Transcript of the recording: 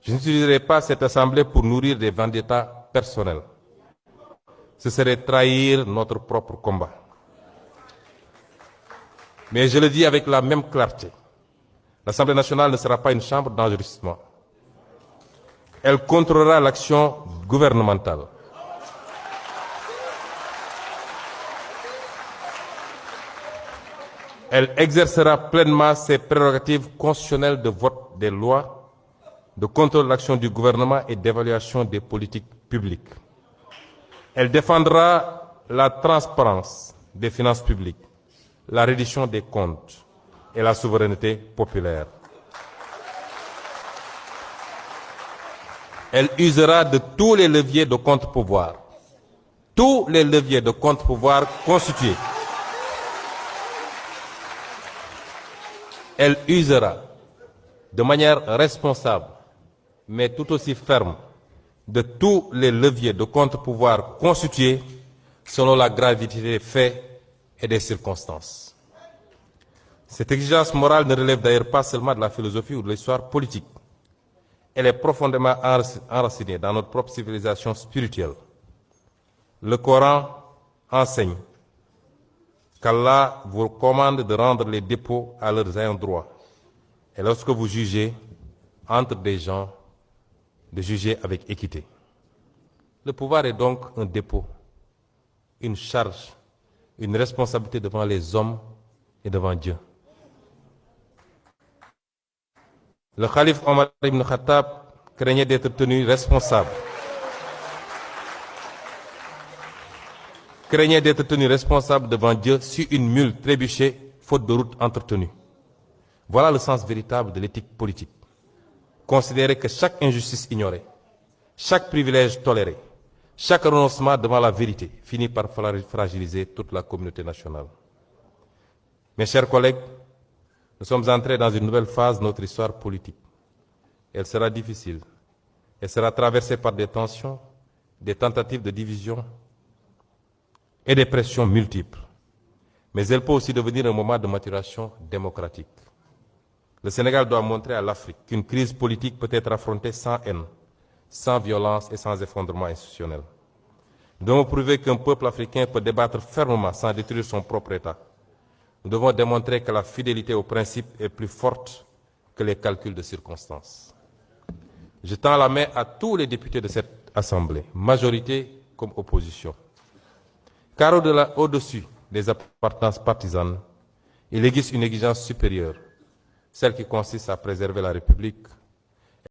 Je n'utiliserai pas cette assemblée pour nourrir des vendettas personnels. Ce serait trahir notre propre combat. Mais je le dis avec la même clarté. L'Assemblée nationale ne sera pas une chambre d'enregistrement. Elle contrôlera l'action gouvernementale. Elle exercera pleinement ses prérogatives constitutionnelles de vote des lois, de contrôle de l'action du gouvernement et d'évaluation des politiques publiques. Elle défendra la transparence des finances publiques, la reddition des comptes et la souveraineté populaire. Elle usera de tous les leviers de contre-pouvoir, tous les leviers de contre-pouvoir constitués. Elle usera de manière responsable, mais tout aussi ferme, de tous les leviers de contre-pouvoir constitués selon la gravité des faits et des circonstances. Cette exigence morale ne relève d'ailleurs pas seulement de la philosophie ou de l'histoire politique. Elle est profondément enracinée dans notre propre civilisation spirituelle. Le Coran enseigne qu'Allah vous commande de rendre les dépôts à leurs ayants droit. Et lorsque vous jugez entre des gens, de juger avec équité. Le pouvoir est donc un dépôt, une charge, une responsabilité devant les hommes et devant Dieu. Le calife Omar ibn Khattab craignait d'être tenu responsable. Craignait d'être tenu responsable devant Dieu si une mule trébuchait, faute de route entretenue. Voilà le sens véritable de l'éthique politique. Considérer que chaque injustice ignorée, chaque privilège toléré, chaque renoncement devant la vérité finit par fragiliser toute la communauté nationale. Mes chers collègues, nous sommes entrés dans une nouvelle phase de notre histoire politique. Elle sera difficile. Elle sera traversée par des tensions, des tentatives de division et des pressions multiples. Mais elle peut aussi devenir un moment de maturation démocratique. Le Sénégal doit montrer à l'Afrique qu'une crise politique peut être affrontée sans haine, sans violence et sans effondrement institutionnel. Nous devons prouver qu'un peuple africain peut débattre fermement sans détruire son propre État. Nous devons démontrer que la fidélité aux principes est plus forte que les calculs de circonstances. Je tends la main à tous les députés de cette Assemblée, majorité comme opposition. Car au-dessus des appartenances partisanes, il existe une exigence supérieure, celle qui consiste à préserver la République,